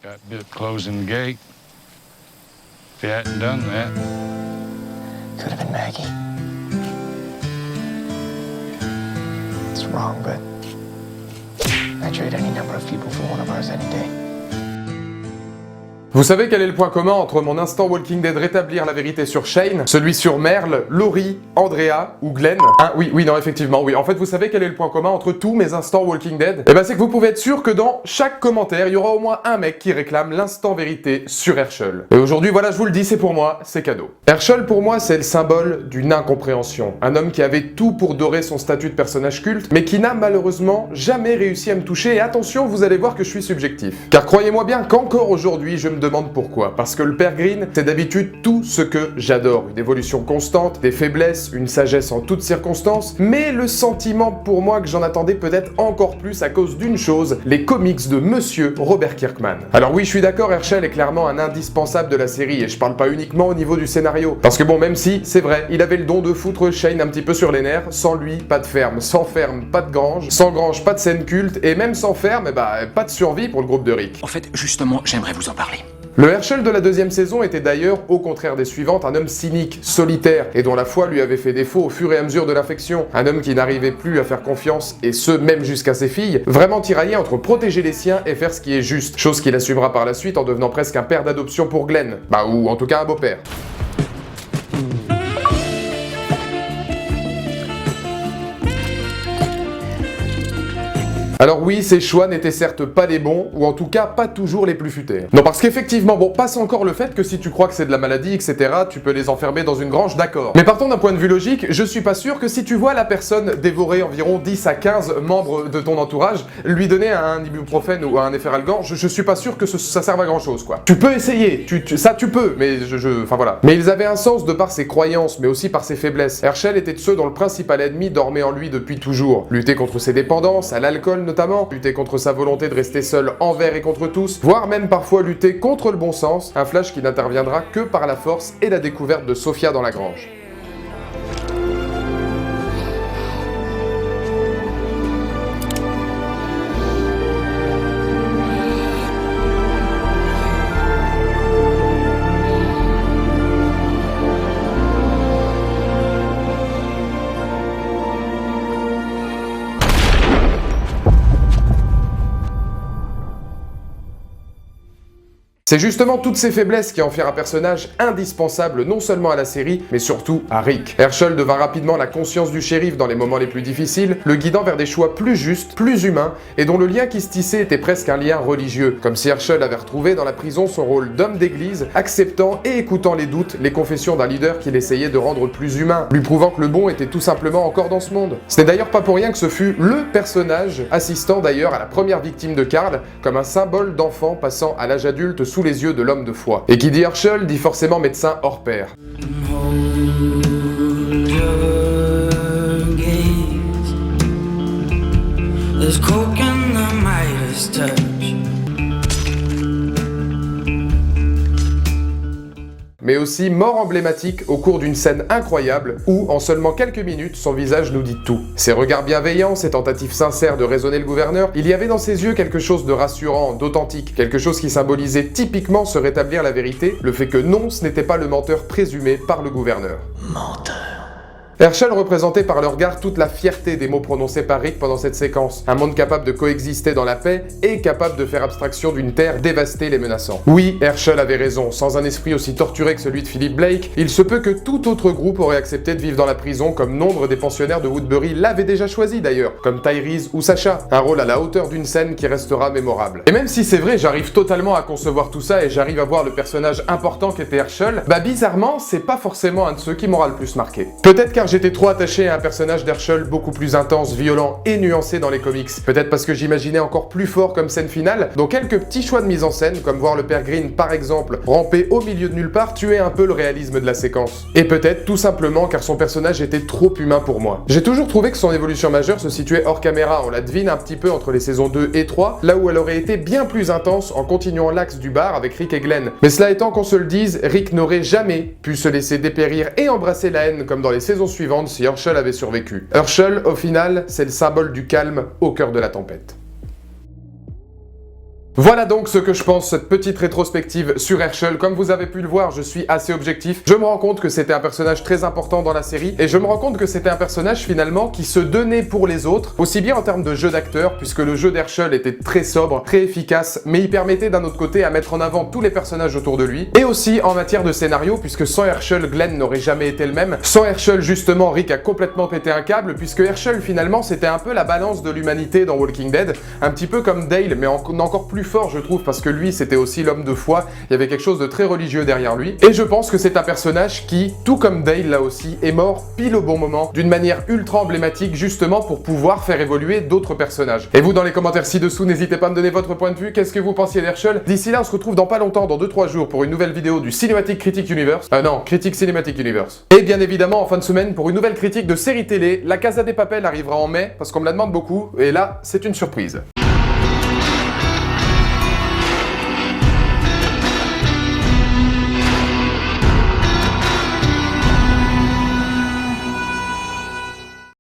Got bit closing the gate. If you hadn't done that. Could have been Maggie. It's wrong, but I trade any number of people for one of ours any day. Vous savez quel est le point commun entre mon instant Walking Dead rétablir la vérité sur Shane, celui sur Merle, Laurie, Andrea ou Glenn? Hein, oui, non, effectivement, oui. En fait, vous savez quel est le point commun entre tous mes instants Walking Dead? Eh ben, c'est que vous pouvez être sûr que dans chaque commentaire, il y aura au moins un mec qui réclame l'instant vérité sur Herschel. Et aujourd'hui, voilà, je vous le dis, c'est pour moi, c'est cadeau. Herschel, pour moi, c'est le symbole d'une incompréhension. Un homme qui avait tout pour dorer son statut de personnage culte, mais qui n'a malheureusement jamais réussi à me toucher. Et attention, vous allez voir que je suis subjectif. Car croyez-moi bien qu'encore aujourd'hui, je me demande pourquoi. Parce que le père Green, c'est d'habitude tout ce que j'adore. Une évolution constante, des faiblesses, une sagesse en toutes circonstances, mais le sentiment pour moi que j'en attendais peut-être encore plus à cause d'une chose, les comics de Monsieur Robert Kirkman. Alors oui, je suis d'accord, Herschel est clairement un indispensable de la série, et je parle pas uniquement au niveau du scénario. Parce que bon, même si, c'est vrai, il avait le don de foutre Shane un petit peu sur les nerfs, sans lui, pas de ferme, sans ferme, pas de grange, sans grange, pas de scène culte, et même sans ferme, pas de survie pour le groupe de Rick. En fait, justement, j'aimerais vous en parler. Le Herschel de la deuxième saison était d'ailleurs, au contraire des suivantes, un homme cynique, solitaire, et dont la foi lui avait fait défaut au fur et à mesure de l'infection. Un homme qui n'arrivait plus à faire confiance, et ce, même jusqu'à ses filles, vraiment tiraillé entre protéger les siens et faire ce qui est juste, chose qu'il assumera par la suite en devenant presque un père d'adoption pour Glenn. Ou en tout cas un beau-père. Alors oui, ces choix n'étaient certes pas les bons, ou en tout cas pas toujours les plus futés. Non, parce qu'effectivement, bon, passe encore le fait que si tu crois que c'est de la maladie, etc., tu peux les enfermer dans une grange, d'accord. Mais partons d'un point de vue logique, je suis pas sûr que si tu vois la personne dévorer environ 10 à 15 membres de ton entourage, lui donner un ibuprofène ou un efferalgan, je suis pas sûr que ça serve à grand chose, quoi. Tu peux essayer, ça tu peux, mais enfin voilà. Mais ils avaient un sens de par ses croyances, mais aussi par ses faiblesses. Herschel était de ceux dont le principal ennemi dormait en lui depuis toujours. Lutter contre ses dépendances, à l'alcool notamment, lutter contre sa volonté de rester seul envers et contre tous, voire même parfois lutter contre le bon sens, un Flash qui n'interviendra que par la force et la découverte de Sophia dans la grange. C'est justement toutes ces faiblesses qui en firent un personnage indispensable non seulement à la série, mais surtout à Rick. Herschel devint rapidement la conscience du shérif dans les moments les plus difficiles, le guidant vers des choix plus justes, plus humains, et dont le lien qui se tissait était presque un lien religieux, comme si Herschel avait retrouvé dans la prison son rôle d'homme d'église, acceptant et écoutant les doutes, les confessions d'un leader qu'il essayait de rendre plus humain, lui prouvant que le bon était tout simplement encore dans ce monde. Ce n'est d'ailleurs pas pour rien que ce fut le personnage, assistant d'ailleurs à la première victime de Carl, comme un symbole d'enfant passant à l'âge adulte sous les yeux de l'homme de foi. Et qui dit Herschel dit forcément médecin hors pair. Mais aussi mort emblématique au cours d'une scène incroyable où, en seulement quelques minutes, son visage nous dit tout. Ses regards bienveillants, ses tentatives sincères de raisonner le gouverneur, il y avait dans ses yeux quelque chose de rassurant, d'authentique, quelque chose qui symbolisait typiquement se rétablir la vérité, le fait que non, ce n'était pas le menteur présumé par le gouverneur. Menteur. Herschel représentait par le regard toute la fierté des mots prononcés par Rick pendant cette séquence. Un monde capable de coexister dans la paix et capable de faire abstraction d'une terre dévastée les menaçant. Oui, Herschel avait raison. Sans un esprit aussi torturé que celui de Philip Blake, il se peut que tout autre groupe aurait accepté de vivre dans la prison comme nombre des pensionnaires de Woodbury l'avaient déjà choisi d'ailleurs, comme Tyrese ou Sacha. Un rôle à la hauteur d'une scène qui restera mémorable. Et même si c'est vrai, j'arrive totalement à concevoir tout ça et j'arrive à voir le personnage important qu'était Herschel, bizarrement, c'est pas forcément un de ceux qui m'aura le plus marqué. Peut-être car j'étais trop attaché à un personnage d'Herschel beaucoup plus intense, violent et nuancé dans les comics. Peut-être parce que j'imaginais encore plus fort comme scène finale, dont quelques petits choix de mise en scène, comme voir le père Green par exemple ramper au milieu de nulle part, tuer un peu le réalisme de la séquence. Et peut-être tout simplement car son personnage était trop humain pour moi. J'ai toujours trouvé que son évolution majeure se situait hors caméra, on la devine un petit peu entre les saisons 2 et 3, là où elle aurait été bien plus intense en continuant l'axe du bar avec Rick et Glenn. Mais cela étant qu'on se le dise, Rick n'aurait jamais pu se laisser dépérir et embrasser la haine comme dans les saisons suivantes si Herschel avait survécu. Herschel, au final, c'est le symbole du calme au cœur de la tempête. Voilà donc ce que je pense, cette petite rétrospective sur Herschel. Comme vous avez pu le voir, je suis assez objectif. Je me rends compte que c'était un personnage très important dans la série, et je me rends compte que c'était un personnage finalement qui se donnait pour les autres, aussi bien en termes de jeu d'acteur, puisque le jeu d'Herschel était très sobre, très efficace, mais il permettait d'un autre côté à mettre en avant tous les personnages autour de lui, et aussi en matière de scénario, puisque sans Herschel, Glenn n'aurait jamais été le même. Sans Herschel, justement, Rick a complètement pété un câble, puisque Herschel finalement c'était un peu la balance de l'humanité dans Walking Dead, un petit peu comme Dale, mais encore plus fort je trouve, parce que lui c'était aussi l'homme de foi, il y avait quelque chose de très religieux derrière lui, et je pense que c'est un personnage qui, tout comme Dale là aussi, est mort pile au bon moment, d'une manière ultra emblématique, justement pour pouvoir faire évoluer d'autres personnages. Et vous dans les commentaires ci-dessous, n'hésitez pas à me donner votre point de vue, qu'est-ce que vous pensiez d'Herschel? D'ici là on se retrouve dans pas longtemps, dans 2-3 jours, pour une nouvelle vidéo du Cinematic Critic Universe, non, Critic Cinematic Universe. Et bien évidemment en fin de semaine pour une nouvelle critique de série télé, La Casa de Papel arrivera en mai, parce qu'on me la demande beaucoup, et là c'est une surprise.